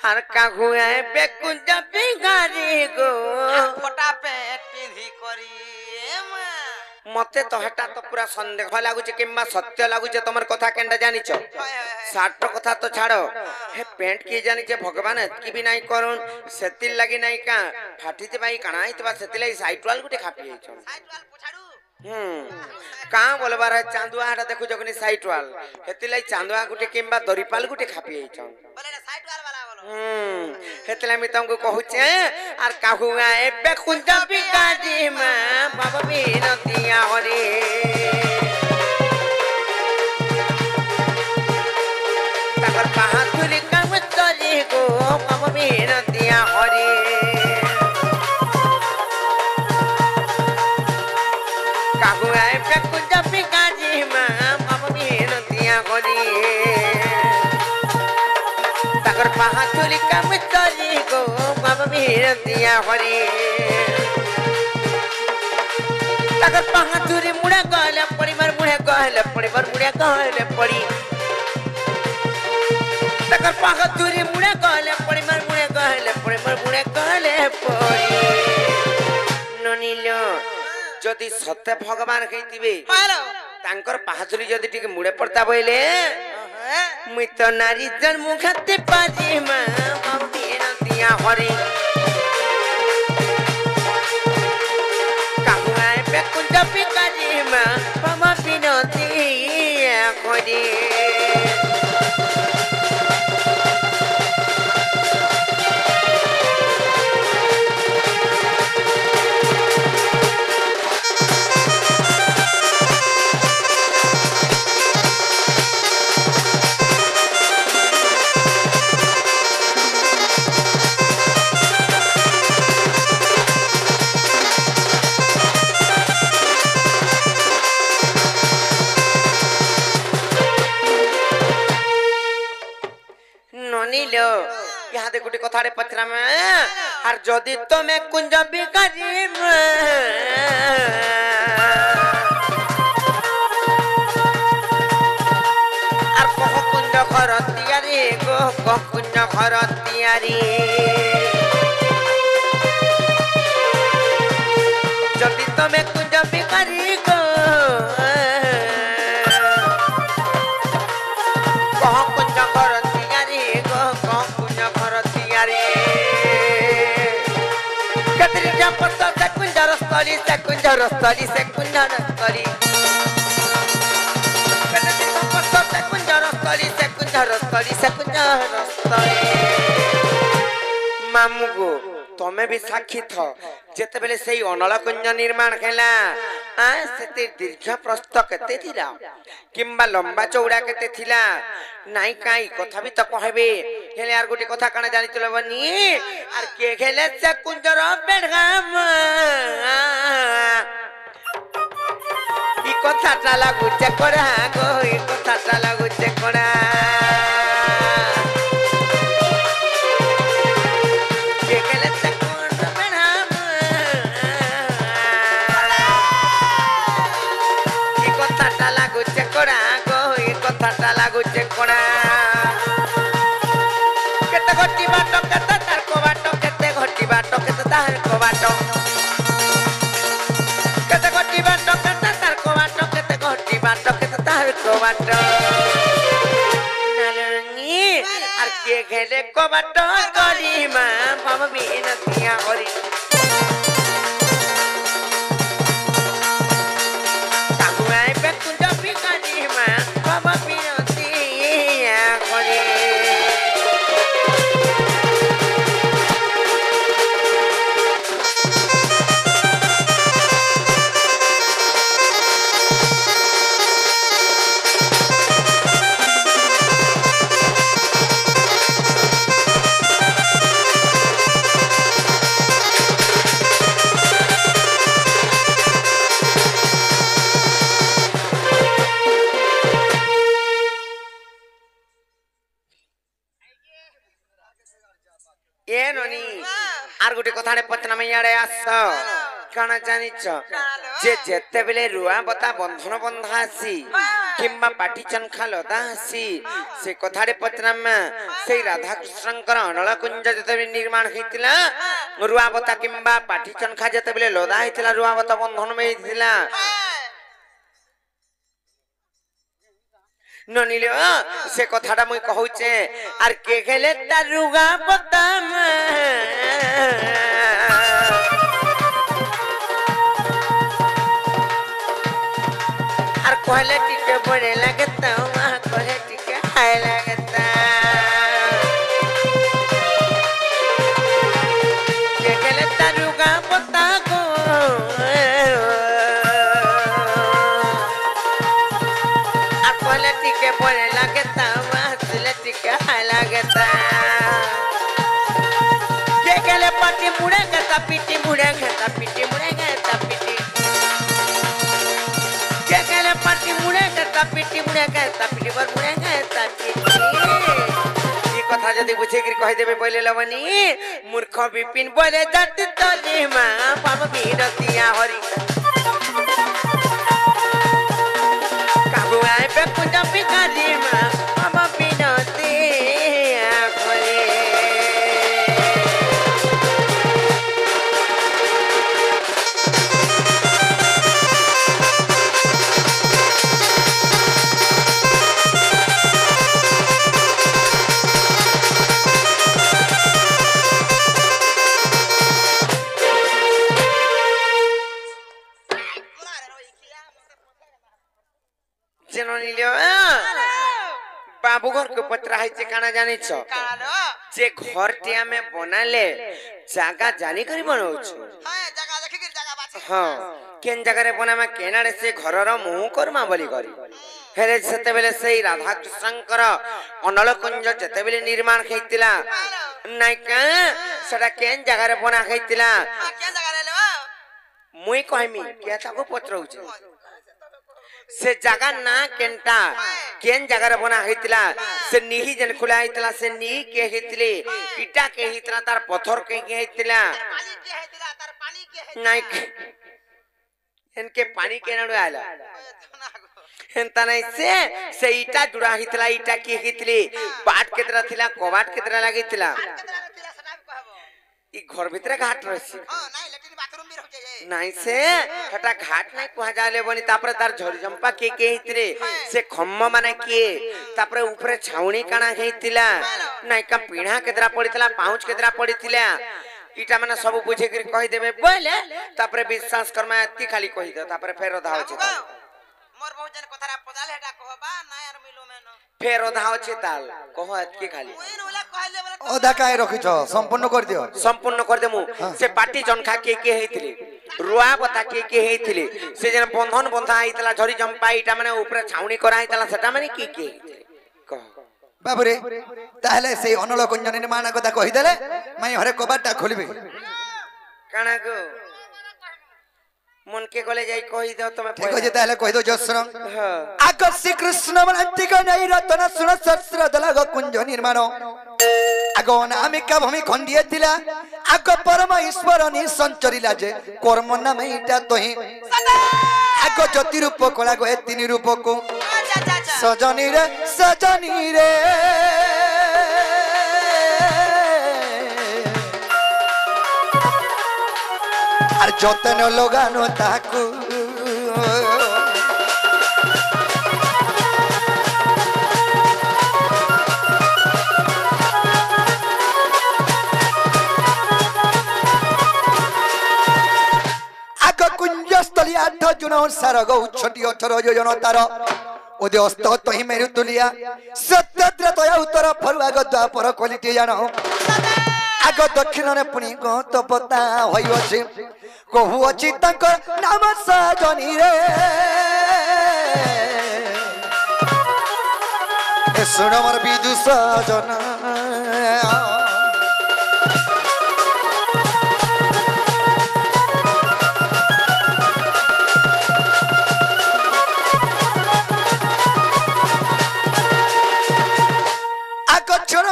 हर का हुए बेकुंज बिगारी गो फोटा पेट पिंधी करी मते तो हेटा तो पूरा संदेह लागुचे किंबा सत्य लागुचे तमर कथा केंडा जानिच साट कथा तो छाड़ो हे पेंट की जानिचे भगवान एतकी भी नाही करून सेतिल लागि नाही का फाटीते भाई कणाई तबा सेतिले साइट वाल गुटे खापी छ साइड वाल पुछाड़ू का बोलबार है चांदुआ हाटा देखु जगनी साइट वाल हेतिले चांदुआ गुटे किंबा दरिपाल गुटे खापी छ बोले ना साइड वाल वाला बोलो हेतले मी तुमको कहूचे आर काहुआ एबे कुंजा बिगाजी मा बाबा बिनतिया हरे तकर बहादुरी काम चली गो बाबा बिनतिया हरे काहुआ एबे कुंजा बिगाजी मा बाबा बिनतिया हरे तकर बहादुरी काम चली गो बाबा बिनतिया हरे तकर बहादुरी मुड़ा गले परिवार मुड़े गले परिवार मुड़े गले पड़ी तकर बहादुरी मुड़ा गले परिवार मुड़े गले परिवार मुड़े गले पड़ी ननिलो जदि सत्य भगवान कहितिबे तांकर बहादुरी जदि टिके मुड़े पड़ता बोले मुई तो नारी जन्म खाते पाजी मा बाबा बिनतिया हरे बेकुंज बिगाजी मा बाबा बिनतिया हरे ननिलो यहाँ दे गुटी कथारे पचरा में आर जदि तमे कुंज बिगाजी मा आर कह कुंज घर तियारी गो कह कुंज घर तियारी जदि तमे कुंज बिगारी गो कह कुंज घर तियारी गो कह कुंज घर तियारी कतरी जपत से कुंजर स्थली से कुंजर स्थली से कुंजर स्थली कतरी जपत से कुंजर स्थली से कुंजर स्थली से कुंजर स्थली मामुगो तमे भी साक्षी थो जेते बेले सेई अनल कुंज निर्माण खेला सेते दीर्घ प्रस्थ केते थिला किंबा लंबा चौड़ा केते थिला नाई काई कथा भी तो कहबे हेले यार गोटी कथा काना जानि चलो बनी आर के खेले से कुंजर बेढगाम ई कथा ता लागु चेकड़ा गो ई कथा ता लागु चेकड़ा के खेले से कुंजर बेढगाम ई कथा ता लागु चेकड़ा गो ई कथा ता लागु चेकड़ा केते घटी बाटो केते तार को बाटो केते घटी बाटो केते तार को बाटो केते घटी बाटो केते तार को बाटो केते घटी बाटो केते तार को बाटो नालनी आर के घेले को बाटो गरी मा बाबा बिनतिया हरे काहुआ बेकुंज बिगाजी मा बाबा बिनतिया हरे ए ननी आर गोटे कथाने पचना में याडे आस काना जानिच जे जेते बेले रुआ बता बंधन बंधा आसी কিংবা পাটি চনখা লদা আসি সে কথারে পচরামা সেই রাধা কৃষ্ণଙ୍କର ଅନଳ କୁଞ୍ଜ ଯେତେବେଳେ ନିର୍ମାଣ ହେଇଥିଲା ରୁଆବତା କିମ୍ବା ପାଟି ଚନଖା ଯେତେବେଳେ ଲଦା ହେଇଥିଲା ରୁଆବତା ବନ୍ଧନ ହେଇଥିଲା ননিল সে কথাটা মুই কহুছে আর কে গেলে তার রুগা বতাম আর কহলে টিকে বড়ে লাগতা কহে টিকে হায় লাগতা কে গেলে তার রুগা বতা গো টিকে বড়ে লাগতা মাসলে টিকে হায় লাগতা কে গেলে পাটি মুড়ে গেতা পিটি মুড়ে গেতা পিটি মুড়ে গেতা পিটি কে গেলে পাটি মুড়ে গেতা পিটি মুড়ে গেতা পিটি বর মুড়ে গেতা পিটি এই কথা যদি বুঝে কি কই দেবে বলে লবনি মূর্খ বিপিন বলে জাতি তলি মা পাব বিরতিয়া হরি কাবুয়াই পে কুঞ্জ পিকারি মা পাব বিরতিয়া হরি बाबू घर के पत्रा है काना जानी छ जे घर टिया में बनाले जागा जानी करी बनाउछ हां जगह देखि के जगह बाछी हां केन जगह रे बनामा केनाडे से घर रो मुह करमा बोली करी हेरे सेते बेले सेई राधा कृष्णकर अनल कुंज जेते बेले निर्माण खैतिला नायका सडा केन जगह रे बना खैतिला केन जगह रे लो मुई कहमी के ताको पत्रउछ से जगह ना केनटा केन जगह रे बना हेतिला से निही जन खुला हेतिला से नी के हेतिले इटा के हेतिला तार पत्थर के हेतिला पानी के हेतिला तार पानी के हेतिला नाइ इनके पानी के नडु आला हेंता नहीं से इटा जुड़ा हेतिला इटा के हेतिले बाट के तरह थिला कबाट के तरह लागितिला ई घर भीतर घाट रहसी हां नाही लेकिन बाथरूम भी रह जाए नहीं से हटा घाट नहीं कहा जाले बनी तापरे तार झरी जंपा के हितरे से खम्म माने के तापरे ऊपरे छाउणी काना हेतिला नहीं का पीढ़ा केदरा पड़ितला पाउच केदरा पड़ितला इटा माने सब बुझे के कहि देबे बोले तापरे विश्वास करमा एती खाली कहि दे तापरे फेर धाव छै मोर बहुत जन कथरा पजाल हेटा कहबा ना यार मिलो में न फेर धाव छै ताल कह एती खाली ओइन ओला कहले बोले ओदा काय रखिछ संपूर्ण कर दियो संपूर्ण कर देमु से पाटी जनखा के हेतिले रुआ बता के हेतिले से जन बंधन बंधा आइतला झरी जंपा इटा माने ऊपर छाउणी करा आइतला सेटा माने के कह बाबुरे ताहले से अनल कुंज निर्माण कथा कहि देले मैं हरे कबाटा खोलबे काना को मन के गले जाई कहि दो तमे ठीक है ताहले कहि दो जसर हां आग श्री कृष्ण बंती का नहीं रतन सुन सहस्र दलग कुंज निर्माण आग अनामिका भूमि खंडिए थिला आग परम ईश्वर नि संचरिला जे कर्म नाम इटा तोहि आग ज्योति रूप कला गए तीन रूप को सजनी रे আর যতন লগানো তাকু আগ কুঞ্জস্থলী 8 জুন সারগ উচ্ছটি 18 যোজন তার ওদে অস্ত তহি মেরু তুলিয়া সত্যদ্র তয়া উত্তর ফরুয়াগ দ্বাপর কলিটি জানো आग दक्षिण ने पुणी गत पता होई अछि कहू अछि तंक नाम सजनी रे ए सुन मोर विदु सजन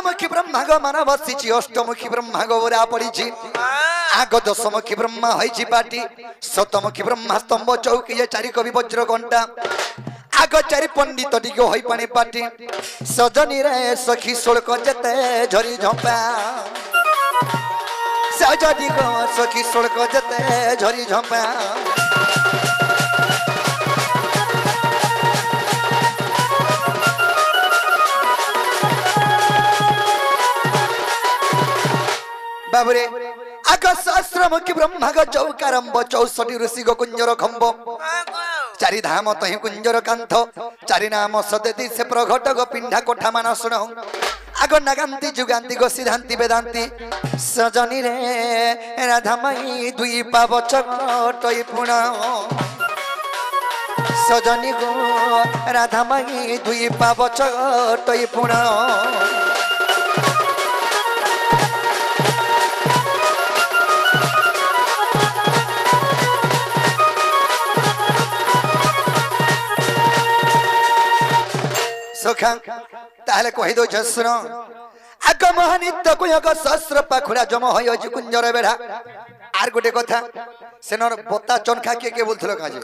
मुखी ब्रह्मा गो मानव बसी अष्टमुखी ब्रह्मा गोरा पड़ी आग दशमुखी ब्रह्मा होई पाटी शतमुखी ब्रह्मा स्तंभ चौकी चारि कवि वज्र घंटा आग चारि पंडित टिके होई पानी पाटी सजनी रे सखी सोलक जते झरी झंपा सजनी को सखी सोलक जते झरी झंपा बाबरे आग सहस्र मुखी ब्रह्मा ग चौकारंब 64 ऋषि गो कुंजर खंब चारि धाम तहि कुंजर कांथ चारि नाम सदेति से प्रघट गो पिंढा कोठा मान सुन आग नगांती जुगांती गो सिद्धांती वेदांती सजनी रे राधामयी दुई पाव चटई पुण सजनी गो राधामयी दुई पाव चटई पुण ताहले कहि दो जसुन आग महानित्य कुयग सहस्र पाखुड़ा जम होय कुंजर बेढ़ा आर गोटे कथा सेनर बता चनखा के बोलथलो काजे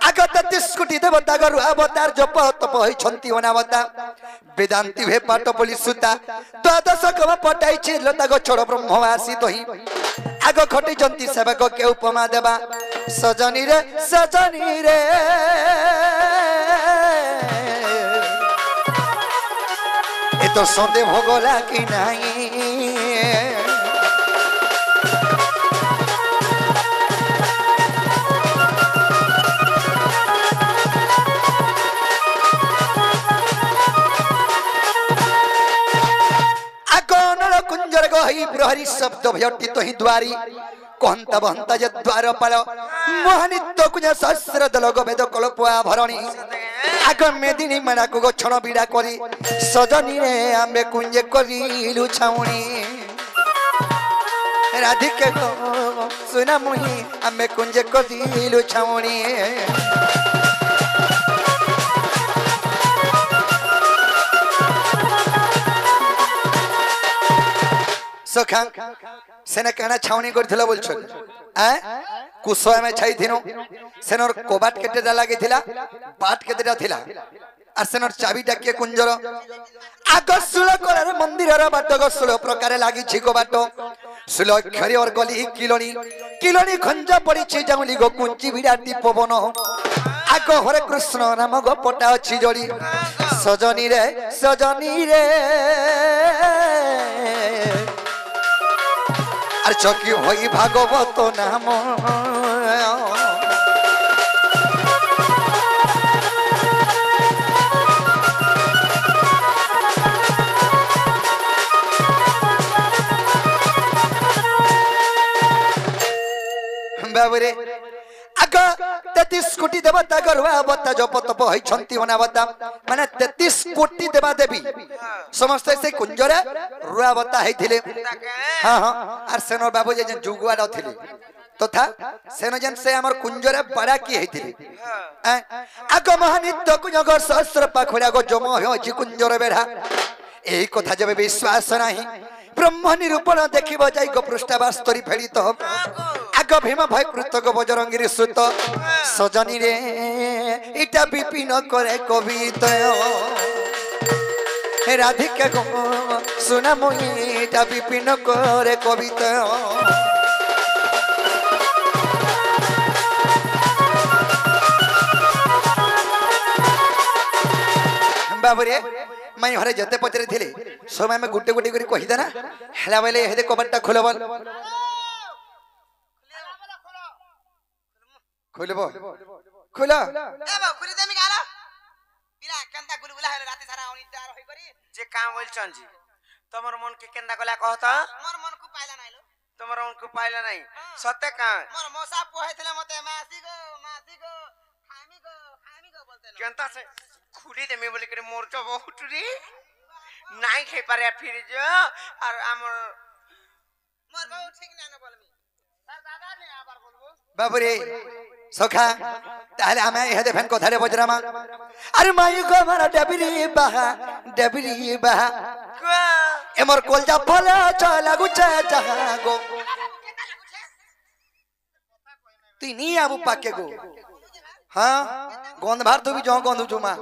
आग 33 कोटी देवता गरु अवतार जप तप होई छंती अनावता वेदांती भे पाट बोली सुता द्वादश कम पटाई छि लता गो छोड़ ब्रह्मवासी तोही आग खटी जंती सेवक के उपमा देबा सजनी रे तो सौदे भोगला कि नहीं आगोनर कुंजर गही प्रहरी शब्द भयटी तो ही द्वारी कहंता बहंता जे द्वार पाल मोहनित्य कुंज सहस्र दलग वेद कल्पा भरणी आग मेदिनी मना को गछण बिड़ा करी सजनी रे आंबे कुंजे करिलु छाउणी राधिके को सुना मुही आंबे कुंजे करिलु छाउणी सखा सेना कहना छाउनी करथिला बोलछ कुसय में छाई थिनो सेनर कोबाट केटेटा लागि थिला बाट केटेटा थिला आर सेनर चाबीटा के कुंजर आग सुल कलर मंदिर रा बाट ग सुल प्रकार लागि छि को बाट सुल अक्षरी और गली किलोनी खंजा पड़ी छि जाउली गो कुंची बिराटी पवन आग हरे कृष्ण नाम गो पटा अछि जड़ी सजनी रे आर चकी होई भागवत नाम बाबरे आग 33 कोटी देवता गरुआ अवता जप तप होई छंती अनावता माने 33 कोटी देवा देवी समस्त से कुंजरे रुआवता हेथिले हां हां आर सेनो बाबू जे जुगुआड थिले तथा सेनो जन से हमर कुंजरे बड़ा की हेथिले आग महानित्य कुंजगर सहस्र पाखुड़ा गो जम होय कुंजर बेढ़ा एही कथा जबे विश्वास नाही ब्रह्म निरूपण देखिब जाई गो पृष्ठवास्तरी फेड़ित आग भीम भय कृतक बजरंगी सुत सजनी रे इटा विपिन करे कवित राधिका गो सुना मोहि इटा विपिन करे कवित बाबरे मैं हरे जते पचरे थिले समय में गुटे गुटे करी कहि देना हला बेले हेदे कबरटा खोलबल खोलबो खोला ए बा खुली देमी गाला बिना केंता गुलगुला हेले राती सारा ओनी तार होई करी जे काम होइल चंजी तमर मन के केंदा गला कहता मोर मन को पाइला नाइलो तमर मन को पाइला नहीं सत्य का मोर मौसा पोहेथिले मते मासी गो खामी गो बोलते न केंता से खुली देमी बोले करे मोर तो बहुत रे नाही खे पारे फिर जो और हमर मोर बहुत ठीक ना बोलमी सर दादा ने आबार बोलबो बाबरे सखा ताहले हमें हेदे फैन कथारे बजरामा अरे मायू को मारा डबरी बाहा एमर कोलजा फला चला गुचा जहां गो तिनी आबू पाके गो हाँ गंध बाहर तू भी जो गंध जुमा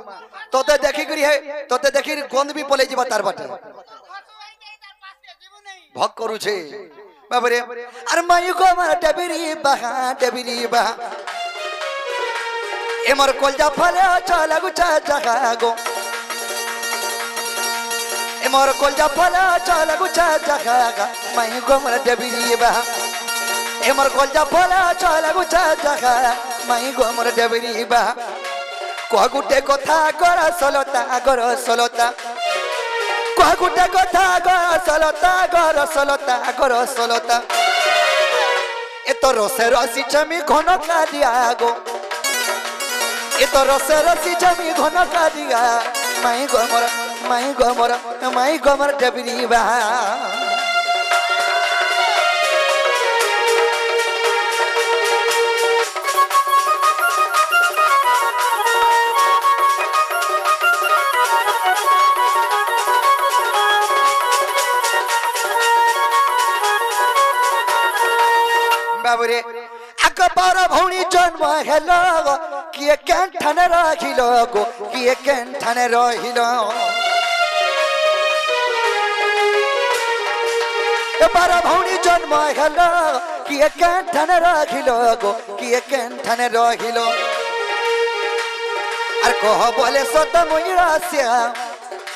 तोते देखी करी है तोते देखी गंध भी पले जीवा तार बाटे भक करू छे बाबरे अरे मायू को मार डबरी बहा ए मोर कोलजा फले चला गुचा जगागो ए मोर कोलजा फले चला गुचा जगागा मायू को मार डबरी बहा ए मोर कोलजा फले चला गुचा जगागा मायू को मार डबरी बहा को गुटे कथा कर सलता को गुटे कथा कर सलता ए तो रसे रसी जमी घन का दिया गो ए तो रसे रसी जमी घन का दिया माई गोमर डबरी बहा बाबरे अकबर भौणी जन्म हेलो किए केंठन रहिलो गो किए केंठन रहिलो अकबर भौणी जन्म हेलो किए केंठन रहिलो गो किए केंठन रहिलो अर कह बोले सत मुइरासिया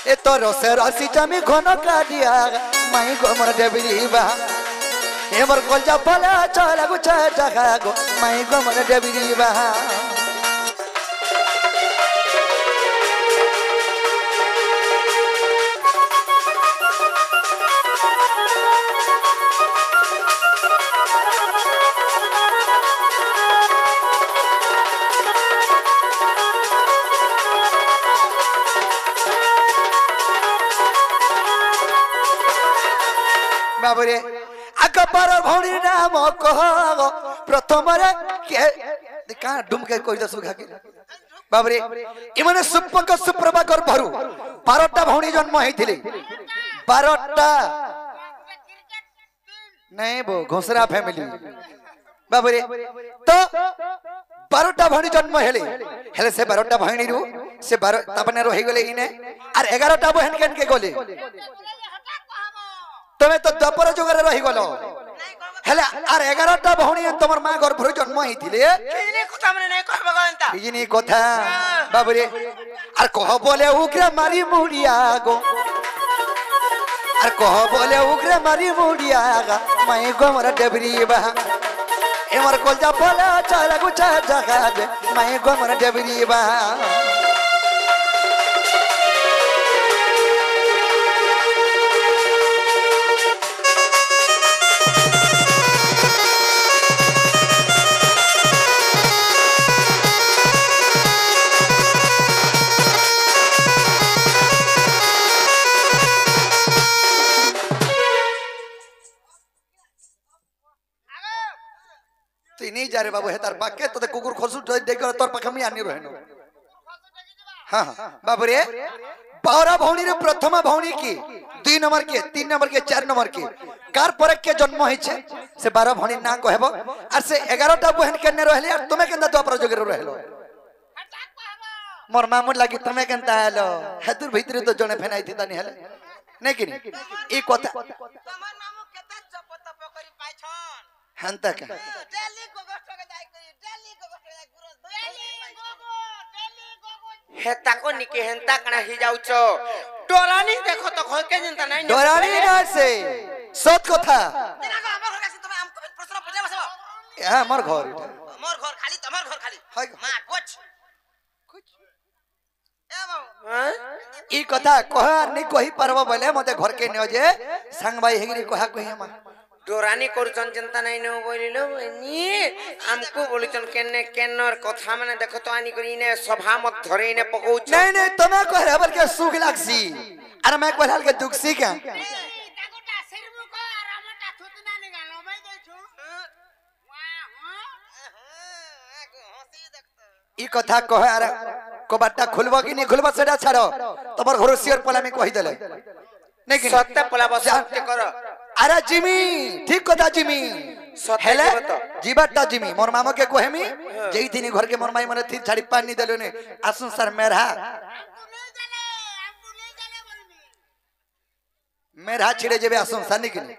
ए तो रसे रसी जमी घन कादिया माई गोमर डबरी बा एमर कोलजा फला चला गुचा जगागो माई गोमर डबरी बहा बाबरे अकबर भौणी नाम कह प्रथम रे के का डुम के कोइ दसु घाके बाबरे इमने सुपक सुप्रभा कर भरु 12टा भौणी जन्म हेथिले 12टा नहीं वो घोसरा फैमिली बाबरे तो 12टा भौणी जन्म हेले से 12टा भौणी रु से 12 तपने रहि गेले इने और 11टा बहन केन के गले तमे तो दपर जुगर रहि गलो हेले आर 11टा भौणी तमर मां गर्भरु जन्म हिथिले किनी কথা মানে নাই কইব গন্তা किनी কথা बाबरे आर कह बोले उग्र मारी मुड़िया गो आर कह बोले उग्र मारी मुड़िया गा माई गोमर डबरी बहा एमर कोलजा फला चला गुचा जगा दे माई गोमर डबरी बहा नहीं जा रे बाबू हे तार पाके तो कुकुर खसु देख तोर पाखे मी आनी रहनो हां बाबू रे 12 भौणी रे प्रथम भौणी की 2 नंबर के 3 नंबर के 4 नंबर के कार पर के जन्म होई छे से 12 भौणी ना कहबो और से 11टा बहन केने रहले और तुमे केंदा द्वापर जोगे रहलो मोर मामू लागी तुमे केंता आलो हेतुर भीतर तो जने फेनाई थी तनी हेले नहीं कि ई कथा तमर मामू केता चपत पकरी पाइछन हंता का डेली गोगोट के जाय डेली गोगोट के गुरस डेली गोगोट हेता को निके हेंता कणा ही जाउचो डोरानी देखो तो खोल के जनता नहीं डोरानी ना से सत कथा तेरा को हमर घर आसी तुम हमको प्रश्न पूछे बसबो ए हमर घर मोर घर खाली तमर घर खाली हाय मां कुछ ए बाबू हां ई कथा कह नहीं कहि परबो बोले मते घर के न जे संग भाई हेगिरी कहा कहि हम डोरानी करचन जनता नहीं न बोलिलो नी हमको बोलिचन केने केनर कथा माने देखो तो आनी करी ने सभा मत धरे ने पकोच नहीं नहीं तमे कहरे बर के सुख लागसी अरे मैं कहल के दुखसी के दागोटा सिरमु को रामटा थुतना निगालो मैं देछु वाह हंसी देखतो ई कथा कह अरे कबाटा खुलबो कि नहीं खुलबो सेडा छाड़ो तमर घर सियर पला में कहि देले नहीं कि सत्य पला बस सत्य करो अरे जिमी ठीक कथा जिमी सते हेले जीव तो। जीवाटा जिमी मोर मामा के कहमी जेई दिन घर के मोर माई मने थी छाड़ी पानी देलो ने आसु सर मेरा मेरा छिड़े जेबे आसु सर निकली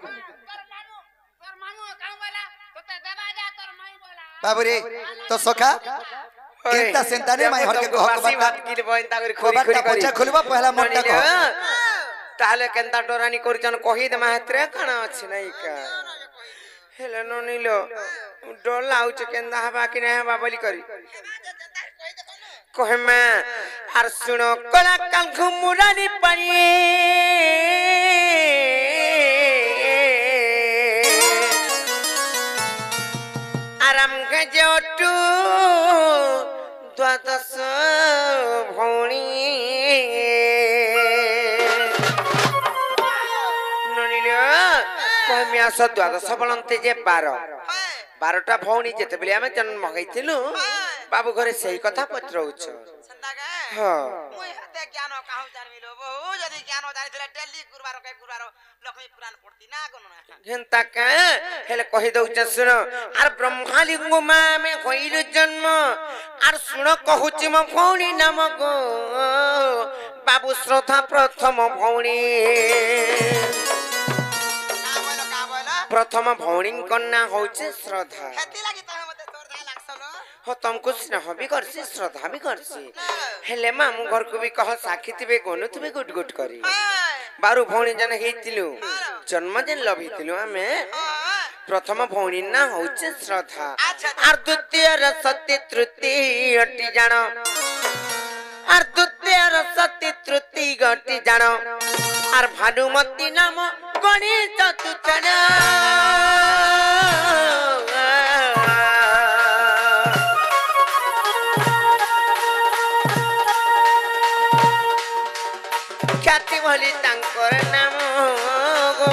बाबू रे तो सखा एकटा सेंताने माई हर के को हक बासी बता बात की बोइन तागरी खोरी कोबाटा खोरी करी पोछा खुलबा पहला मोटा को ताले केंता डोरानी करचन कहि दे मात्रे काना अछि नै का हेले न नीलो डर लाउछ केंदा हबा कि नै हबा बोली करी कहे मैं आर सुनो कला काल घुमुरानी पानी आराम गजोटू द्वादश भौणी ननिलो कमिया स द्वादश बलंते जे 12टा भौणी जेते बेले आमे जन्म मगैथिलु बाबू घरे सही कथा पत्रउछ हां मुई हाते ज्ञान काहू जानमिलो बहु जदी ज्ञान जानिथिले डेली गुरुवार लक्ष्मी पुराण पढ़ती ना कोनो ना घेंता का हेले कहि दउछ सुन आर ब्रह्माली गुमा में होइल जन्म आर सुन कहूची म भौणी नाम गो बाबू श्रद्धा प्रथम भौणी का बोला प्रथम भौणी कन्या होउछे श्रद्धा हेती लागि त मते श्रद्धा लागसलो हो तुमको स्नेह भी करसी श्रद्धा भी करसी हेले मामू घर को भी कह साखी तिबे गोनु तिबे गुट गुट करी बारु भौणी जन हेतिलु जन्म जन लभितिलु आमे प्रथम भौणी ना होउछे श्रद्धा आर द्वितीय र सत्य तृतीय अटी जान आर द्वितीय र सत्य तृतीय गटी जान आर भानुमती नाम गणेश तुचन ख्याति भली तांकर नाम गो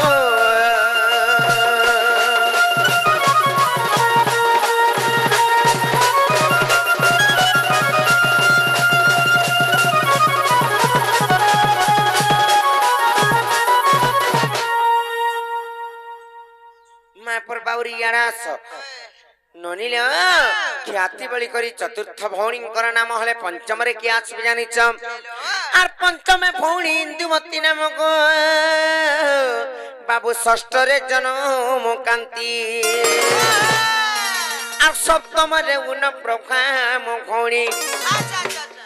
मैं पर बाउरी यारास ननिल ख्याति बळी करी चतुर्थ भौणींकर नाम हले पंचम रे किया आछबे जानिछ आर पंचम भौणी इंदुमती नाम गो बाबू षष्ठ रे जन्म कांती आर सप्तम रे उन प्रभाम भौणी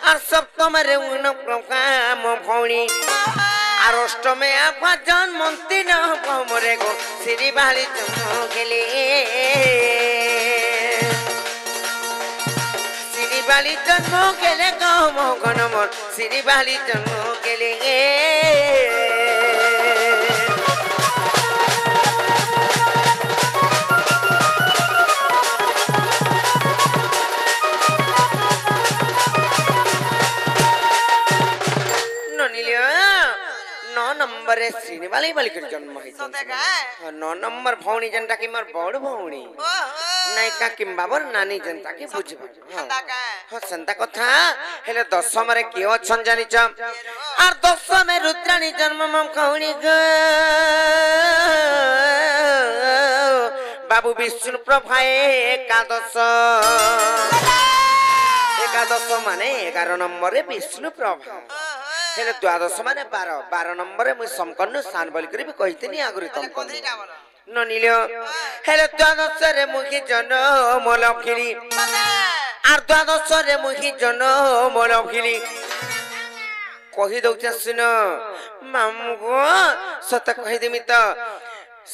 आर सप्तम रे उन प्रभाम भौणी आर अष्टमे आफा जन्मंती न हमरे गो श्री बाली जन्म गेले श्री बाली जन्म गेले गो मोहन मोर श्री बाली जन्म गेले ननिलिया 9 नंबर रे श्रीनिवाली बालिकर जन्म है 9 नंबर भौणी जनता की मोर बड़ भौणी नायिका किंबा बर नानी जनता की बुझबा हां संता कथा हेले 10 रे कियो छन जानि छ आर 10 में रुद्राणी जन्म मम भौणी ग बाबू विष्णु प्रभाए एकादश माने 11 नंबर रे विष्णु प्रभा हेले द्वादश माने 12 नंबर रे मु समकन्न स्थान बोल करी भी कहितनी आगुरी तम ननिलो हेले द्वादश रे मुखी जन्म लखिली आर द्वादश रे मुखी जन्म लखिली कहि दउछ सुन मामू गो सत कहि देमी त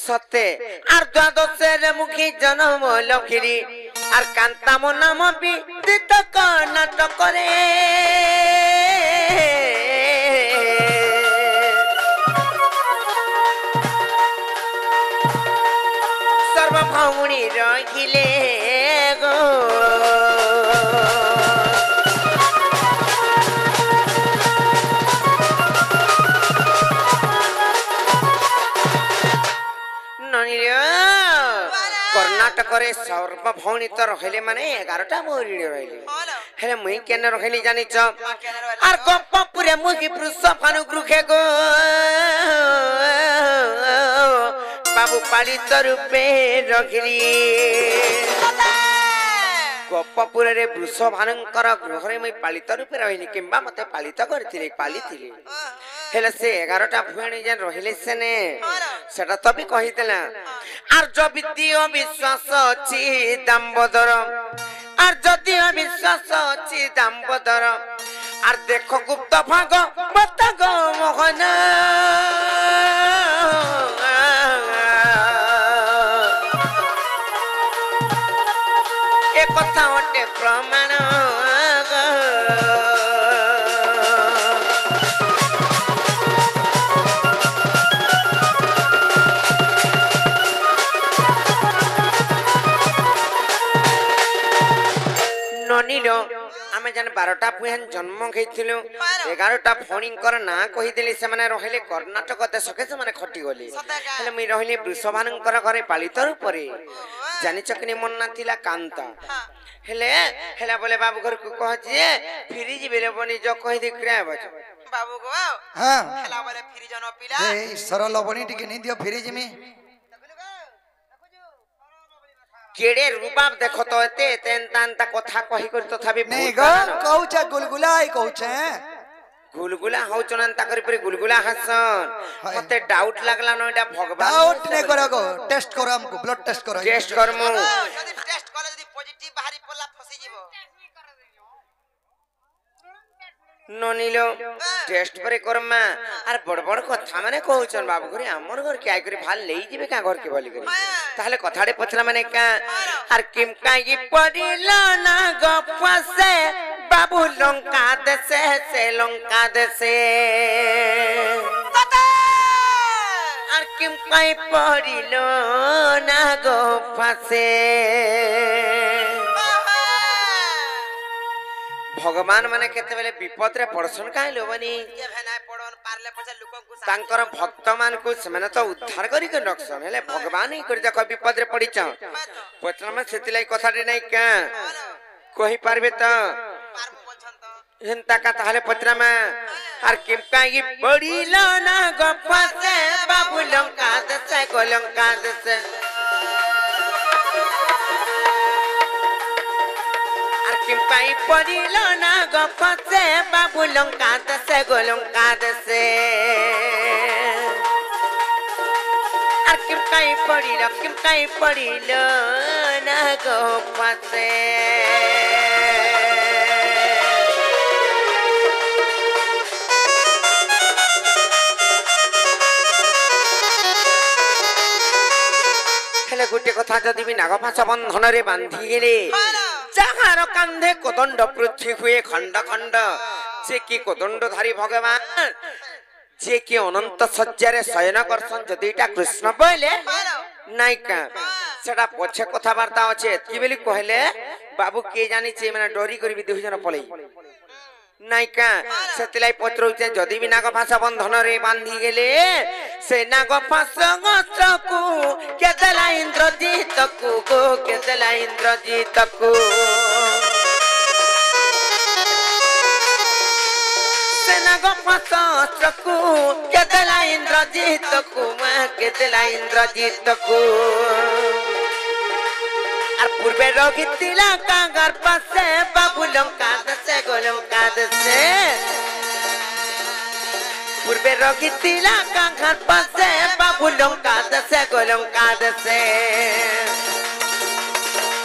सते आर द्वादश रे मुखी जन्म लखिली आर कांता मो नाम भी दित कर्नाटक रे सर्व भौणी रहिले गो ननिलिया कर्नाटक रे सर्व भौणी तो रहिले माने 11टा भौणी रहिले हेले मुई केन रहिले जानि छ आर गप्पपुरे मुखी पुरुष फानु ग्रुखे गो बाबू पालित रूपे रखिली गोपपुर रे वृषभानंकर गृह मुई पालित रूपे रहिनी किंबा मते पालित करथिले पालिथिले हेले से 11टा भुआणी जेन रहिले सेने सेटा तो भी कहितला आर्य विद्या विश्वास अछि दाम्बोदर आर्य विश्वास अछि दाम्बोदर आर देखो गुप्त भाग मत गो मोहन एक कथा ओटे प्रमाण ननीलो आमे जन 12टा पुहन जन्म घेइथिलु 11टा फणींकर ना कहिदेली से माने रहिले कर्नाटक देश के से माने खटी गली हेले मुई रहिले वृषभानंकर घरे पालित रूपरे जानि चकनी मन ना थिला कांता हेले हेला बोले बाबू घर को कह जे फिरी जिबेले बनी जो कहि दे क्रा बच बाबू गो हां हेला बोले फिरी जनो पिला ए सरल बनी टिके नि दियो फिरी जिमी केड़े रूपाब देखो तो एते तेन तान ता कथा कहि कर तथापि नहीं गो कहूचा गुलगुलाई कहूचे गुलगुला होचनन ता करी पर गुलगुला हसन मते डाउट लागला न एटा भगवान डाउट नहीं करो गो टेस्ट करो हमको ब्लड टेस्ट करो टेस्ट करमु यदि टेस्ट कले यदि पॉजिटिव बाहरी पड़ला फसी जीवो ननीलो टेस्ट पर करमा आर बड़ बड़ कथा माने कहउचन बाबू घरे हमर घर के आइ करी भाल लेई जिबे का घर के बोली करी ताहले कथाडे पछला माने का आर किम काई पडिला ना गपसे बाबू लंका देसे से लंका देसे आर किम काई पडिलो ना गपसे भगवान माने केते बेले विपद रे पड़सन काहे लोबनी ये भेना पड़न पारले पछे लोकन को तांकर भक्त मान को समान तो उद्धार करी के रखसन हेले भगवान ही कर देखो विपद रे पड़ी छ पछला में सेतिलाई कथा रे नै का कहि पारबे त पारबो बोलछन तो हिंता का ताले पत्रा में आर किमका ई पड़ीला ना गप्पा से बाबू लंका दसे को लंका दसे किमकाई पडिलो ना गपसे बाबू लंका दसे गोलंका दसे आर किमकाई पडिलो ना गपसे हेले गुटे कथा जदि भी नागपाशा बंधन रे बांधी गेले जहार कांधे कोदंड पृथ्वी हुए खंड खंड जे की कोदंडधारी भगवान जे की अनंत सज्जारे शयन करसन जदिटा कृष्ण बोले नायिका सेटा पछे कथा वार्ता अछि की बेली कहले बाबू के जानि छे माने डरी करी भी दुई जन पळई नायिका सेतलाई पत्र होचे जदि भी नागपाशा बंधन रे बांधी गेले से नागपाशा गछकू केतला इंद्रजीत को केतला इंद्रजीत को से नागपाशा गछकू केतला इंद्रजीत को केतला इंद्रजीत को आर पूर्वे रगितिला कांगार पासे बाबू लंका दसे गोलंका दसे पूर्वे रगितिला कांगार पासे बाबू लंका दसे गोलंका दसे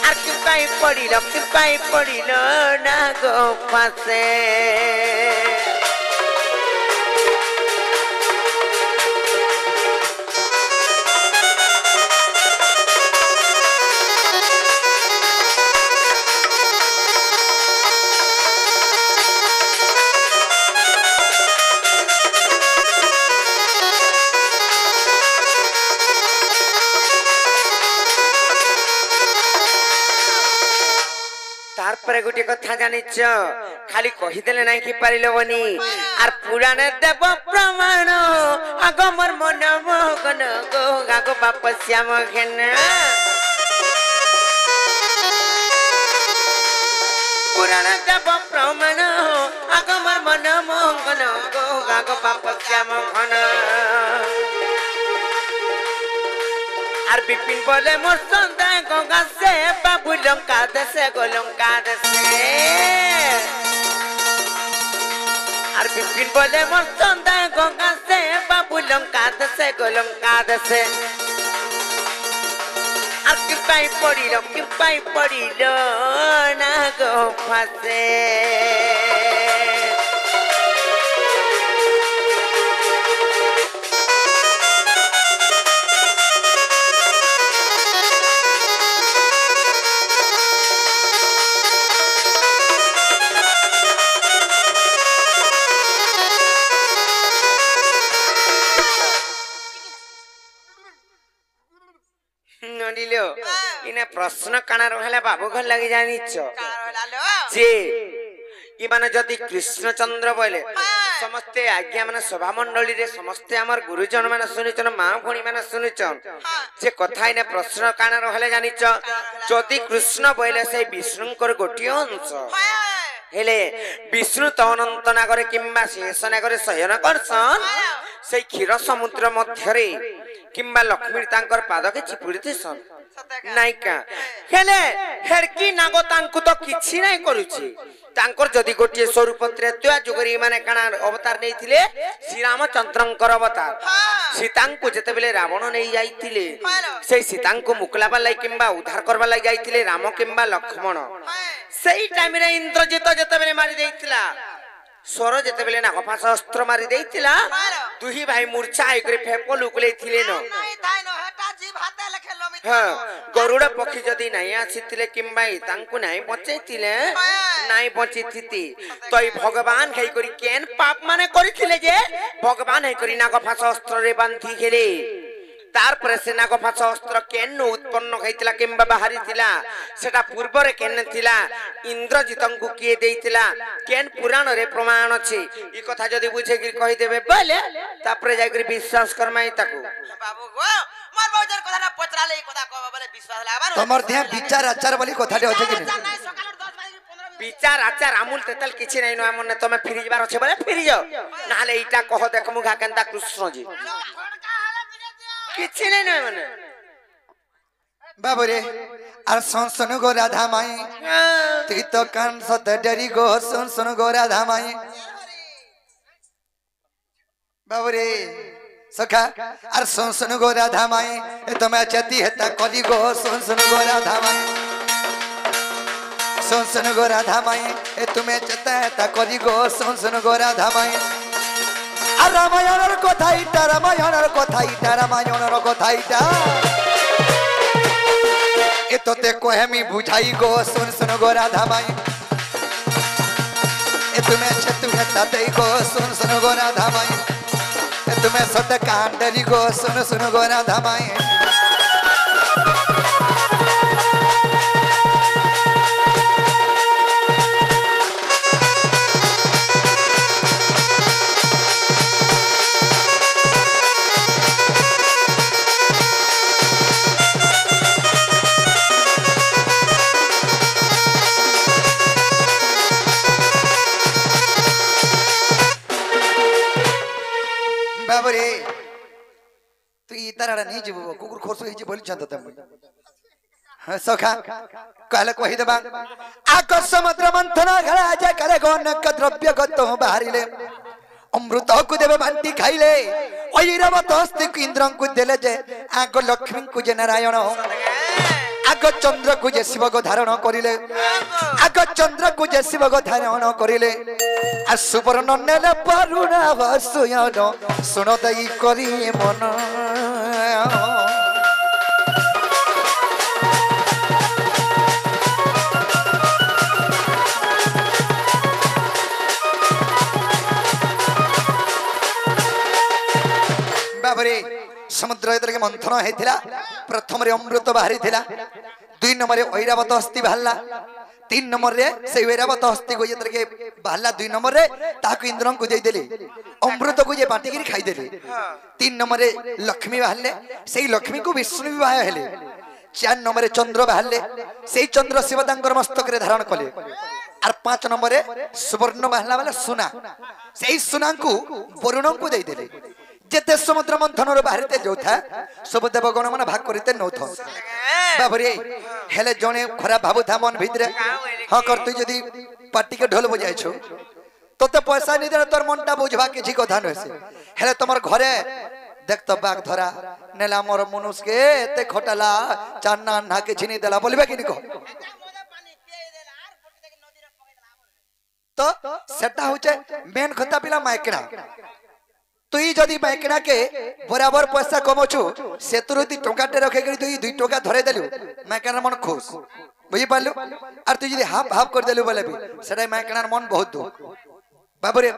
आर किमकाई पडिलो ना गो पासे तारपरे गुटी कथा जानिछ खाली कहि देले नै कि पारिलो बनी आर पुराण देव प्रमाण आगमर मन मगन गो गागो बाप श्याम घेन पुराण देव प्रमाण आगमर मन मगन गो गागो बाप श्याम घन আর বিপিন বলে মোর সন্তান গঙ্গা সে বাবু লঙ্কা দেশে গো লঙ্কা দেশে আর বিপিন বলে মোর সন্তান গঙ্গা সে বাবু লঙ্কা দেশে গো লঙ্কা দেশে আর কি পাই পড়িল না গো ফাঁসে নলিলো ইনা প্রশ্ন কানা রহলা বাবু ঘর লাগি জানিছ যে ইমানে যদি কৃষ্ণচন্দ্র বলে সমস্তে আজ্ঞা মানে সভা মণ্ডলী রে সমস্তে আমার গুরুজন মানে শুনিছন মা ভণী মানে শুনিছন যে কথা ইনা প্রশ্ন কানা রহলে জানিছ যদি কৃষ্ণ বলে সেই বিষ্ণুঙ্কর গোটিয়ে অংশ হেলে বিষ্ণু তো অনন্ত নাগরে কিংবা শেষ নাগরে শয়ন করছন সেই ক্ষীর সমুদ্র মধ্যে কিংবা লক্ষ্মী তাঙ্কর পাদকে চিপুড়ি দিছন নাইকা হেলে হেরকি নাগ তাঙ্কু তো কিছু নাই করুছি তাঙ্কর যদি গোটিয়ে স্বরূপ ত্রেতয়া যুগরে মানে কানা অবতার নেইଥିଲେ শ্রীরামচন্দ্রঙ্কর অবতার সীতাঙ্কু যেতেবেলে রাবণ নেই যাইଥିଲେ সেই সীতাঙ্কু মুকলাবার লাগি কিংবা উদ্ধার করবার লাগি যাইଥିଲେ রাম কিংবা লক্ষ্মণ সেই টাইমে ইন্দ্রজিত যেতেবেলে মারি দেইছিলা স্বর যেতেবেলে নাগপাশ অস্ত্র মারি দেইছিলা দুহি ভাই মূর্ছা হইকরি ফেপ লুকলেইଥିଲେ ন হ্যাঁ গরুড় পক্ষী যদি নাই আসিଥିଲେ কিংবা তাঙ্কু নাই বঞ্চাইଥିଲେ নাই বঞ্চিথিতি তই ভগবান হেইকরি কেন পাপ মানে করিছিলে যে ভগবান হেইকরি নাগপাশ অস্ত্রে বান্ধি গেলে তারপরে সে নাগপাশ অস্ত্র কেন উৎপন্ন হইতিলা কিংবা বাহারিছিলা সেটা পূর্বরে কেন থিলা ইন্দ্রজিতঙ্কু কিয়ে দেইতিলা কেন পুরাণরে প্রমাণ আছে এই কথা যদি বুঝে কি কই দেবে বলে তারপরে যাইকরি বিশ্বাস করমাই তাকু বাবু গো মোর বউজর কথাটা পচরালে এই কথা কব বলে বিশ্বাস লাগাবার তোমার দেহ বিচার আচার বলি কথাটি আছে কি নাই সকাল 10 বাজে 15 বিচার আচার আমূল তেতাল কিছু নাই নয় মনে তুমি ফিরি যাবার আছে বলে ফিরি যাও নাহলে এইটা কহ দেখ মুখা কেনতা কৃষ্ণজি কিছু নাই নয় মানে বাবুরে আর শোন গো রাধা মাই তুই তো কান সতে ডরি গো শোন গো রাধা মাই বাবুরে সখা আর শোন গো রাধা মাই এ তুমি চতি হেতা কলি গো শোন গো রাধা মাই শোন গো রাধা মাই এ তুমি চতা হেতা কলি গো শোন গো রাধা মাই আর রামায়ণের কথাইটা রামায়ণের কথাইটা রামায়ণের কথাইটা এ তোতে কহেমি বুঝাই গো শোন গো রাধা মাই এ তুমি ছতু হেতা দেই গো শোন গো রাধা মাই এ তুমি সত কান্ডরি গো শোন গো রাধা মাই বাবরে তুই তারাটা নিয়ে যাবো কুকুর খোরস হয়েছে বলছেন তো তুমি সখা কালে কহি দেবা আক সমুদ্র মন্থন ঘরা যে করে গণক দ্রব্য গত বাহারিলে অমৃতକୁ দেবে বান্টি খাইলে ঐরবত হস্তিକୁ ইন্দ্রଙ୍କୁ দেলে যে আগ লক্ষ্মীଙ୍କୁ যে নারায়ণ আগ চন্দ্রକୁ যে শিবক ধারণ করিলে আগ চন্দ্রକୁ যে শিবক ধারণ করিলে আর সুবর্ণ নেলে পরুণা বসুয়ন শুনো দেই করি মন বাবরে সমুদ্র যেতকে মন্থন হয়েছিল প্রথমে অমৃত বাহারি লা দুই নম্বরে ঐরাবত হস্তি বাহারা তিন নম্বরে সেই ঐরাবত হস্তি কো যেতকে বাহারা দুই নম্বরে তাকে ইন্দ্রଙ୍କୁ ଦେଇଦେଲେ অমৃতକୁ যে বাটিকি খাইদেলে তিন নম্বরে লক্ষ্মী বাহারে সেই লক্ষ্মীକୁ বিষ্ণু বিবাহ হেলে চার নম্বরে চন্দ্র বাহারে সেই চন্দ্র শিব তাঙ্কর মস্তকরে ধারণ কলে আর পাঁচ নম্বরে সুবর্ণ বাহারা বলে সোনা সেই সোনাଙ୍କୁ বরুণଙ୍କୁ ଦେଇଦେଲେ যেতে সমুদ্র মন্থনর বাহিরতে যাউথা সব দেবগণ মানে ভাগ করিতে নৌথ বাবরে হেলে জনে খরাপ ভাবুথা মন ভিতরে হ্যাঁ কর তুই যদি পার্টিকে ঢোল বজাইছো তোতে পয়সা নি দেলে তোর মনটা বুঝবা কিছু কথা নইছে হেলে তোমার ঘরে দেখতো বাঘ ধরা নেলা আমার মনুষকে এতে খটালা চার না না কিছু নি দেলা বলবে কি নিকো তো সেটা হচ্ছে মেন কথা পিলা মাইকড়া তুই যদি মাইকড়া কে বরাবর পয়সা কমাছু সেতুর তুই টঙ্কাটে রখে গেলি তুই 2 টাকা ধরে দেলু মাইকড়ার মন খুশ বুঝি পারলু আর তুই যদি হাফ হাফ করে দেলু বলে সেটাই মাইকড়ার মন বহুত দুঃখ বাবুরে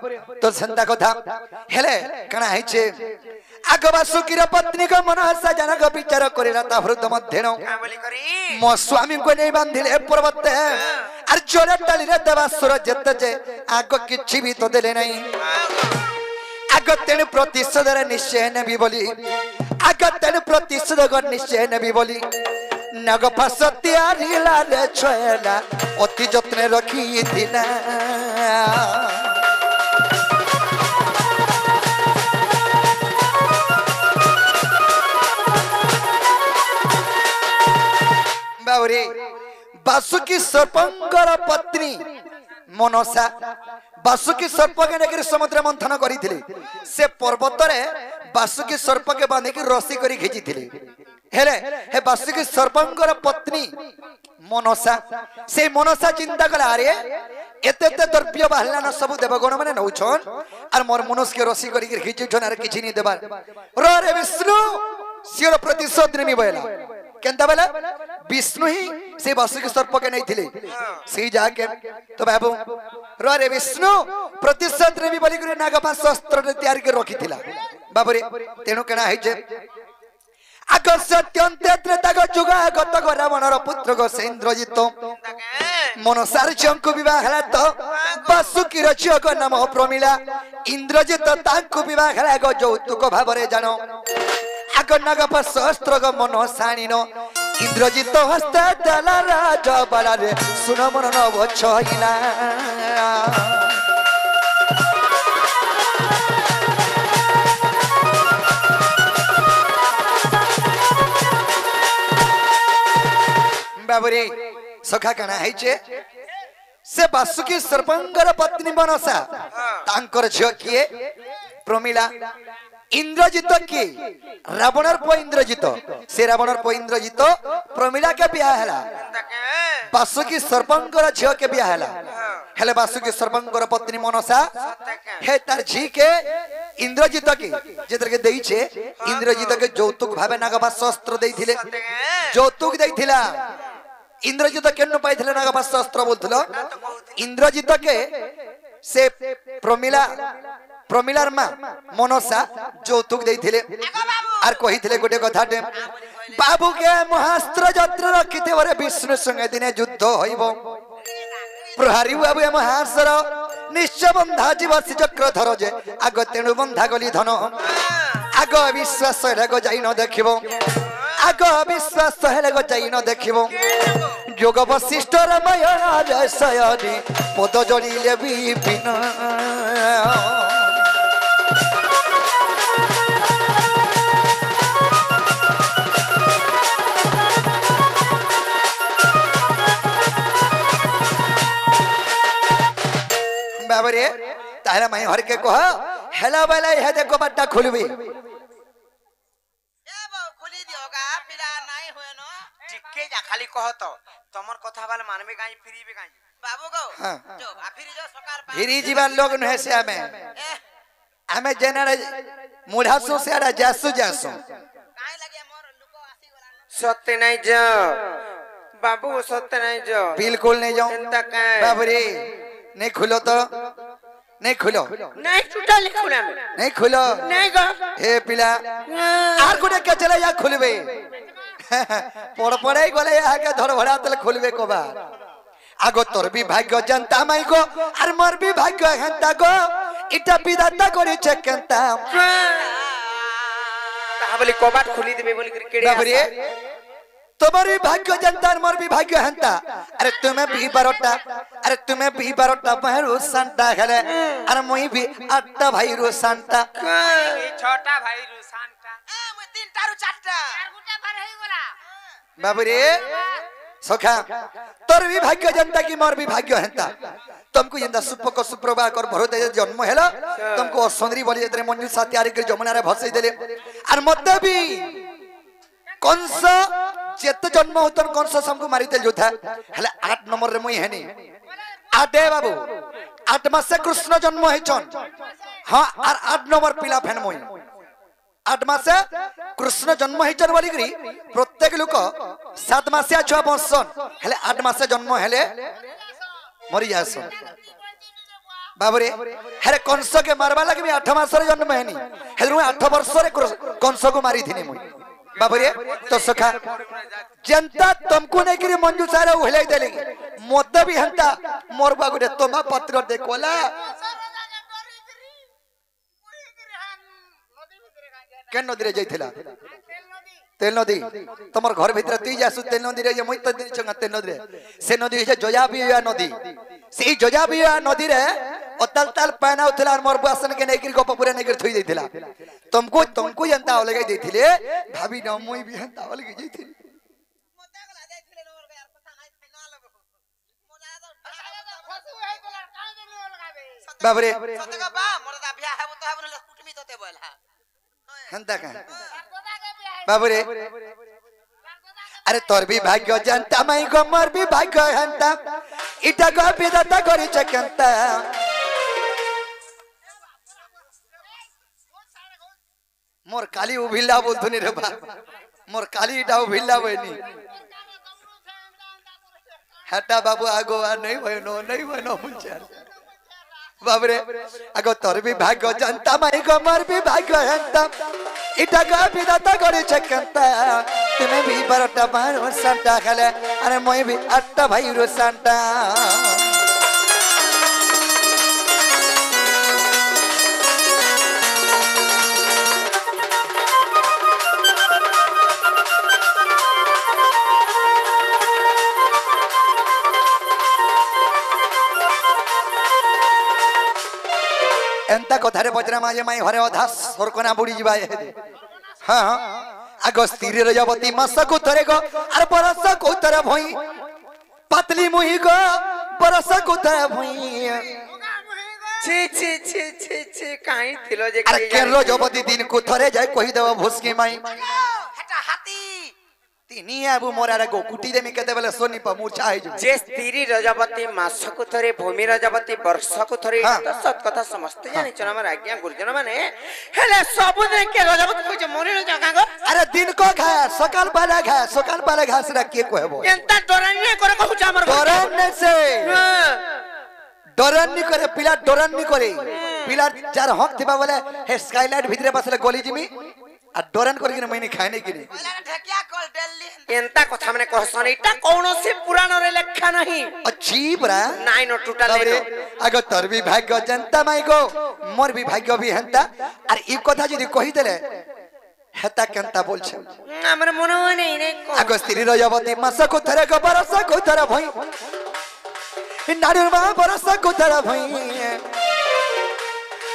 তোর চিন্তা কথা হেলে কানা হইছে আগবা সুকির পত্নী কো মনসা জনক বিচার করিলা তা হৃদ মধ্যে নো মো স্বামী কো নেই বাঁধিলে পর্বতে আর জোরে টালিরে দেবা সুর যেতে যে আগ কিছু भी তো দেলে নাই আগ তেন প্রতিশোধের নিশ্চয় নেবি বলি আগ তেন প্রতিশোধ নিশ্চয় নেবি বলি নগ ফসতি আরিলা রে ছয়লা অতি যত্নে রাখি দিনা बावरे बासुकी सर्पंगर पत्नी मनसा बासुकी सर्प के नेकर समुद्र मंथन करिथिले से पर्वत रे बासुकी सर्प के बांधी के रस्सी करी खिचिथिले हेले हे बासुकी सर्पंगर पत्नी मनसा से मनसा चिंता कला अरे एते एते द्रव्य बाहला न सब देवगण माने नउछन और मोर मनुष्य के रस्सी करी खिचुछन और किछि नि देबार रे विष्णु सिर प्रतिशोध नेमी बयला केंता बेला विष्णु ही से बासुकी सर्प के नहीं थिले से जाके तो बाबू रे विष्णु प्रतिशोध नेमी बोली करे नागपाश शस्त्र तैयार के रखी थिला बाबू रे तेनु केना है जे अगस्त्यंते त्रेता को जुगा गत को रावणर पुत्र को इंद्रजित मनसार चंकु विवाह हला तो बासुकी रचियो को नाम प्रमिला इंद्रजित तांकु विवाह हला को यौतुक भाबरे जानो नागपाश शस्त्र को मन साणीनो इंद्रजित हस्त दला राज बलारे सुन मन नव छहिला बाबरे सखा कना हैचे से बासुकी सर्पंगर पत्नी मनसा तांकर झियो किए प्रमिला इंद्रजित की रावणर पो इंद्रजित से रावणर पो इंद्रजित प्रमिला के बियाह हला बासुकी सर्पंगर झियो के बियाह हला हेले बासुकी सर्पंगर पत्नी मनसा हे तार झी के इंद्रजित की जेतर के देई छे इंद्रजित के यौतुक भावे नागपाश शस्त्र देइथिले यौतुक देइथिला इंद्रजित केन पाइथिले नागपाश शस्त्र बोलथलो इंद्रजित के से प्रमिला प्रमिलार मां मनसा यौतुक देइथिले आर कहिथिले गोटे कथाटे बाबू के महास्त्र जत्र रखिते वरे विष्णु संगे दिने युद्ध होइबो प्रहारी बाबू महास्त्र निश्चय बंधा जीवसी चक्र धर जे आग तेणु बंधा गली धन आग विश्वास हेले जाई न देखिबो आग विश्वास हेले जाई न देखिबो योग वशिष्ठ रमय जयसयनी पद जड़िले विपिन बाबरे तारा माई हर के कह हेला बेला हे देखो बट्टा खुलबी ए बो खुली दियोगा पिला नाही होय न टिके जा खाली कह तो तमर कथा वाला मानबे काई फ्रीबे काई बाबू गो हां जो फिरी जो सकार फिरी जीवन लोग न से हमें जेनरे मुढ़ासु से आड़ा जासु जासु काई लगे मोर लुको आसी गला सत्य नहीं जा बाबू सत्य नहीं जा बिल्कुल नहीं जाऊं चिंता काई बाबरे नहीं खुलो तो नहीं खुलो नहीं टूटल खुला में नहीं खुलो नहीं गो हे पिला आर गुडे के चले या खुलबे पड़ पड़े गले आगे धर भड़ा तले खुलबे को बा आगो तोर भी भाग्य जनता माई को आर मोर भी भाग्य हंता को इटा विधाता करी चेकंता ता बोली कोबाट खुली देबे बोली केड़े बाबरे तुम्हारी भाग्य जनता मोर भी भाग्य हंता अरे तुम्हें भी बारोटा अरे तुम्हें भी बारोटा बहरू सांता खेले अरे मुई भी 8टा भाई रो सांता छोटा भाई रुसानटा মই তিনটারু চারটা बाबू रे सखा तोर भी भाग्य जनता की मोर भी भाग्य हंता तुमको यंदा सुपक सुप्रभा कर भरत जन्म हेला तुमको सुंदरी बोली जतरे मंजू सात्यारी के जमुना रे भसई देले और मते भी कंस जेते जन्म होतन कंस हमको मारी देल जोथा हले 8 नंबर रे मुई हेनी 8 बाबू 8 मासे कृष्ण जन्म हेचन हां और 8 नंबर पिला फेन मुई 8 मासे कृष्ण जन्म हेचन बोली करी प्रत्येक लोक 7 मासे छुआ बसन हले 8 मासे जन्म हेले मरि जासन बाबू रे हरे कंस के मारबा लगे भी 8 मास रे जन्म हेनी हेलु 8 वर्ष रे कंस को मारी थिनी मुई बाबू रे तो सखा जनता तुमको नहीं करी मंजू सारा उहले देले मते भी हंता मोर बागु रे तोमा पत्र देखोला केन नदी रे जाइथिला तेल नदी तमर घर भीतर तुई जासु तेल नदी रे मुई त चंगा तेल नदी रे से नदी है जोजाबिया नदी से जोजाबिया नदी रे अतल तल पाना उथला मोर बासन के नेकिर गप पूरा नेकिर थई देथिला तुमको जनता अलगाई देथिले भाभी न मुई भी जनता अलगाई देथिली মতে গলা যাইছিলে নর কে আর কথা নাই না লাগো মোলা তো ফসু হই গলা কাই দেনি লগাবে बाबू रे সতকা বা মোর দা বিয়া হবো তো হবো না কুটমি তোতে বলা हंता का बाबू रे अरे तोर भी भाग्य जनता माई को मोर भी भाग्य हंता इटा को बेदाता करी चकंता मोर काली उभिल्ला बोलथुनी रे बा मोर काली इटा उभिल्ला बनी हटा बाबू आगो आ नहीं भयनो मुंचार बाबू रे आगो तोर भी भाग्य जनता माई को मोर भी भाग्य हंता इटा को बेदाता करी चकंता तुम्हें भी 12टा भाई सांता खेले अरे मैं भी 8टा भाई रो सांता एंता कथा रे बजरा माजे माई हरे अधा सरकना बुड़ी जीवा हां आगो स्थिर रजवती मसकु थरे गो अरे बरस को तरह भई पतली मुही गो बरस को तरह भई छी छी छी छी छी काई थिलो जे अरे केन रजवती दिन को थरे जाय कहि देबो भुसकी माई হেটা হাতি तिनी आबू मोरारे गो कुटी देमी केते बेले सोनी प मूर्छा है जो जे स्त्री रजवती मासकु थरे भूमि रजवती वर्षकु थरे हाँ। तो सत कथा समस्त जानि छन हमर आज्ञा गुरुजन माने हेले सब दिन के रजवती को जे मोरी न जगा गो अरे दिन को खा सकाल पाला घास रा के कहबो एंता डरन करे कहू हमर डरन से डरन नी करे पिला डरन नी करे पिला जार हक थिबा बोले हे स्काईलाइट भितरे बसले गोली जिमी आ डरन कर कि मैंने खाने की नहीं ওলা ঢেকিয়া কল দিল্লি एंता कथा माने कहसन इटा कोनोसी पुराण रे लेखा नहीं अजीब रा नाइ न टूटल बाबरे आगो तोर भी भाग्य जनता माई गो मोर भी भाग्य भी हंता अरे ई कथा जदी कहि देले हेता केनता बोल छे हमर मन नहीं रे को आगो स्त्री रजवती मास को थरे को बरस को थरे भई नारी मा बरस को थरे भई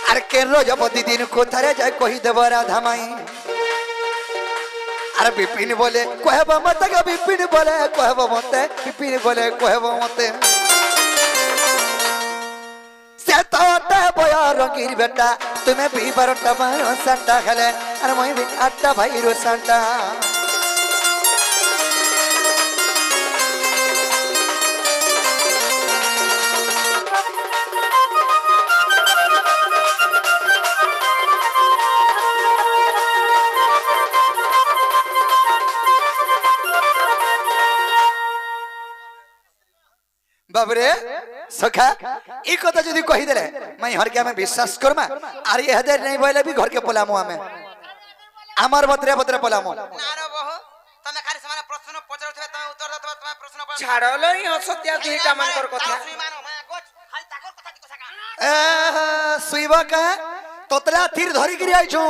अरे के रजवती दिन को थरे जाय कहि देबो राधा माई अरे विपिन बोले कहब मत ग विपिन बोले कहब मत विपिन बोले कहब मत से तो बया रंगीर बेटा तुम्हें भी 12टा भाई सांता खेले अरे मैं भी 8टा भाई रो सांता बाबरे सखा ई कथा जदी कहि देले मैं हर के में विश्वास करमा अरे हदे नहीं बोले भी घर के पलामो हमें আমার বদরে বদরে পলামো না রে বহু তুমি খালি সমানে প্রশ্ন পচারুথিবে তুমি উত্তর দতবা তুমি প্রশ্ন পড় ছাড়লো ই হসতিয়া দুইটা মানকর কথা সুইমানো মা গোছ খালি তাকর কথা কি কথা ए सुइबा का तोतला तीर धरी गिरी आइ छु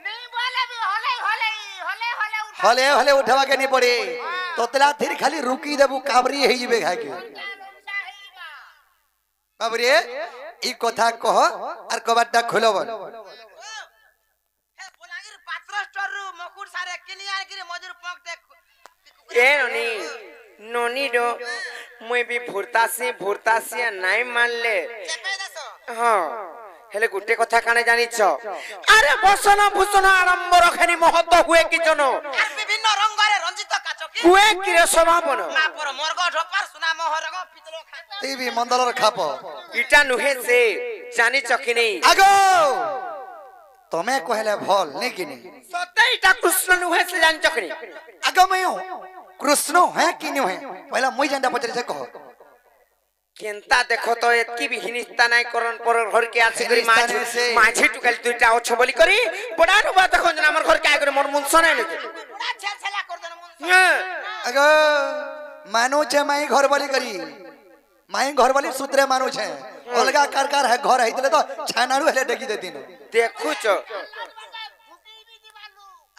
नहीं बोले भी होले होले होले होले उठा हले हले उठवा के नहीं पड़े तोतला धीर खाली रुकी देबू काबरी हे जिबे खाए के काबरी ई कथा कह आर कबाटा खोलब हे बोलागिर पात्र स्टोर रु मकुर सारे किनियार गिरे मजूर पंक्ते ए ननी ननी रो मुई भी भूरतासी नाई मानले चेपे दसो हाँ हेले गुटे कथा काने जानिछ अरे बसन भूषण आरंभ रखेनी महत्व हुए कि जनो আর বিভিন্ন রঙরে রঞ্জিত কাচকি हुए कि रे स्वभावन মাপর মর্গ ঢোপার সুনা মোহরগ পিতল খাতা टीवी मंदलर खाप इटा नुहे से जानिछ कि नहीं आगो तमे कहले भल नहीं कि नहीं सत्य इटा कृष्ण नुहे से जानिछ कि नहीं आगो मैं कृष्ण है कि नहीं है पहला मुई जानता पचरे से कह केनता देखो तो एतकी भी हिनिस्ता नाय करन पर घर के आसी करी माझे टुकाल दुईटा ओछ बोली करी बडानु बात देखो जना हमर घर के आगे मोर मुन सने ने পুরা ছেলছেলা কর দেন মন आगो मानो छे माई घर वाली करी माई घर वाली सूत्रे मानो छे अलगा कार है घर हैतले तो छानारू हेले डेगी देतिन देखुछ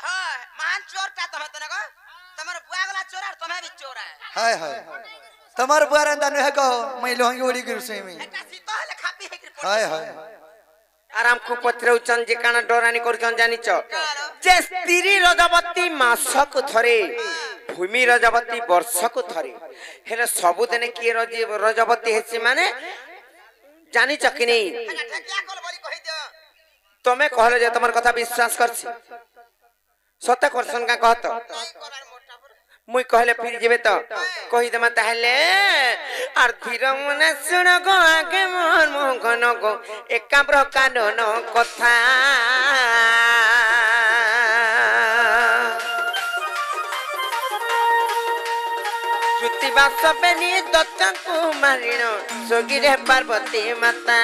हां मान चोरटा तमे तने को तमर बुआ गला चोर और तमे भी चोर है हाय हाय तमार बुआरन दानु है को मैं लोंगी ओड़ी गुरसे में एटा सीतो हले खापी है कि हाय हाय आराम को पत्रउचन जे काना डरानी करचन जानिछ जे स्त्री रजवती मासक थरे भूमि रजवती वर्षक थरे हेले सबु दिने की रजवती हेसी माने जानिछ कि नहीं ठकिया कल बोली कहि दियो तमे कहले जे तमर कथा विश्वास करछि सत्य करसन का कहत नहीं करार मोटा पर मुई कहले फिर जेबे तो कहि देमा ताहले आर धीर मने सुन गो आगे मोर मोहन गो एका प्रकार न कथा श्रुति बासबेनी दत्त कुमारिण सोगिरे पार्वती माता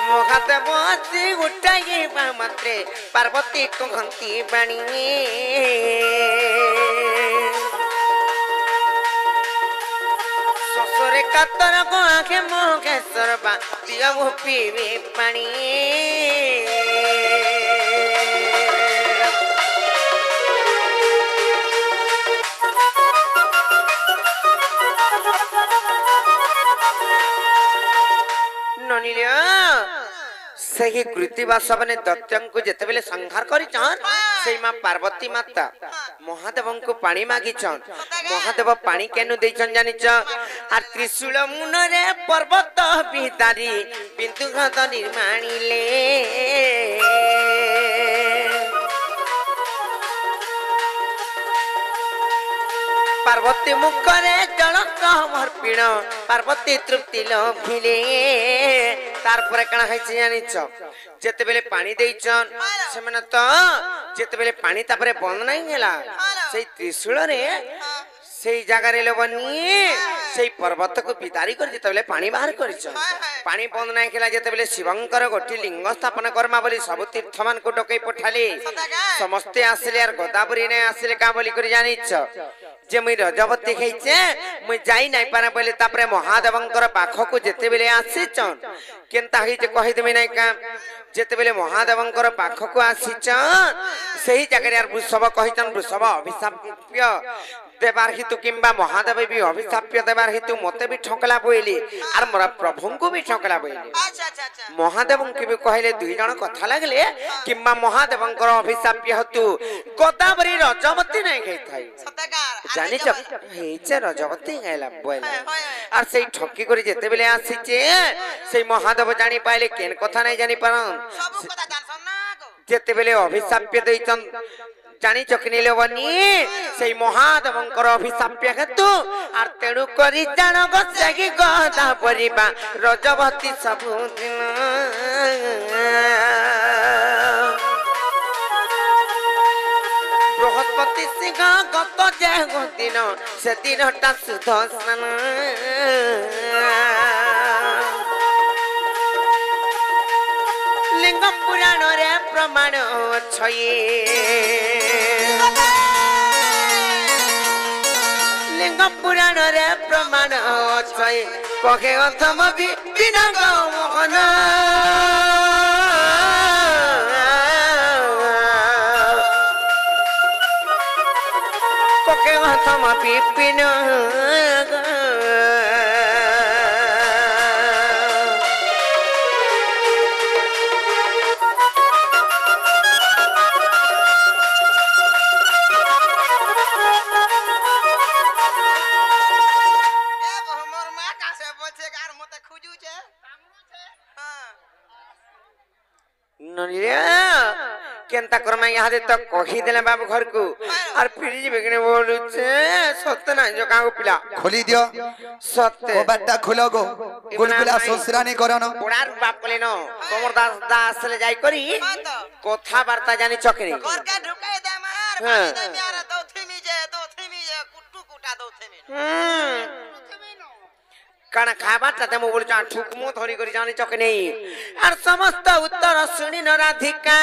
मोहाते बसी उठाई मात्रे पार्वती को घंटी बाणी ससुरे कातर को आखे मोखे सरबा दिया वो पीवे पानी ननिलिया सही कृतिवास बने दत्तन को जेते बेले संहार करिछन सेई मां पार्वती माता महादेवन को पानी मागिछन महादेव पानी केनु देछन जानिछ आ त्रिशूल मुनरे पर्वत भितारी बिंदु घात निर्माणीले पार्वती मुखरे जल समर्पिण पार्वती तृप्ति लभिले तार पर कणा हैछि जानिछ जेते बेले पानी देइछन सेमन तो जेते बेले पानी तापरे बंद नाही गेला सेई त्रिशूल रे सेई जागा रे लबनी सेई पर्वत को बिदारी कर जेते बेले पानी बाहर करिछन पानी बंद नाही केला जेते बेले शिवंकर गोटी लिंग स्थापन करमा बोली सब तीर्थमान को टोकै पठाले समस्ते आसिले आर गोदावरी ने आसिले का बोली करी जानिछ जे मुई रजवती खैचे मुई जाई नाही पारे बोले तापरे महादेवंकर पाखो को जेते बेले आसीचन केनता ही जे कहि देमी नाही का जेते बेले महादेवंकर पाखो को आसीचन सही जगह यार वृषभ कहिचन वृषभ अभिशाप्य देवार हितु किंबा महादेव भी अभिशाप्य देवार हितु मते भी ठकला बोइली आर मोरा प्रभु को भी ठकला बोइली अच्छा अच्छा अच्छा महादेवन के भी कहले दुई जण कथा लागले किंबा महादेवंकर अभिशाप्य हेतु गोदावरी रजवती नाही गई थाई सतकार जानि छ हेचे रजवती गैला बोइला आर सेई ठकी करी जेते बेले आसीचे सेई महादेव जानि पाइले केन कथा नाही जानि पारन सब कथा जानसन ना गो जेते बेले अभिशाप्य दैचन जानि चकनी लेवनी सेई महादेवंकर अभिशाप्य हेतु आर तेणु करी जान गसगी गदा परिबा रजवती सब दिन बृहस्पति सिंह गत जे दिन से दिनटा सुध स्नान लिंग पुराण रे प्रमाण छये लिंग पुराण रे प्रमाण छये कहे अथम भी बिना गौ मोहन মম বিপিন এ বহু মোর মা কাছে বলছে আর মতে খুঁজুছে হ্যাঁ নলিয়া কেনতা করমা ইহাদে তো কহি দেলে বাবু ঘর কু আর ফিরি যাবে কিনে বলুছে সত্য না যে কাউ পিলা খোলি দিও সত্য কবাটটা খুলো গো গুলগুলা শ্বশুরানি করনো পোড়ার বাপ কলে ন তোমার দাস দাসলে যাই করি কথা বার্তা জানি চকরি ঘরকে ঢুকাই দে মার হ্যাঁ। পানি দে মিয়ার দৌ থিমি যে কুটু কুটা দৌ থিমি কারণ খাবারটা তেমন বলছো ঠুকমো ধরি করে জানি চকে নেই আর সমস্ত উত্তর শুনি রাধিকা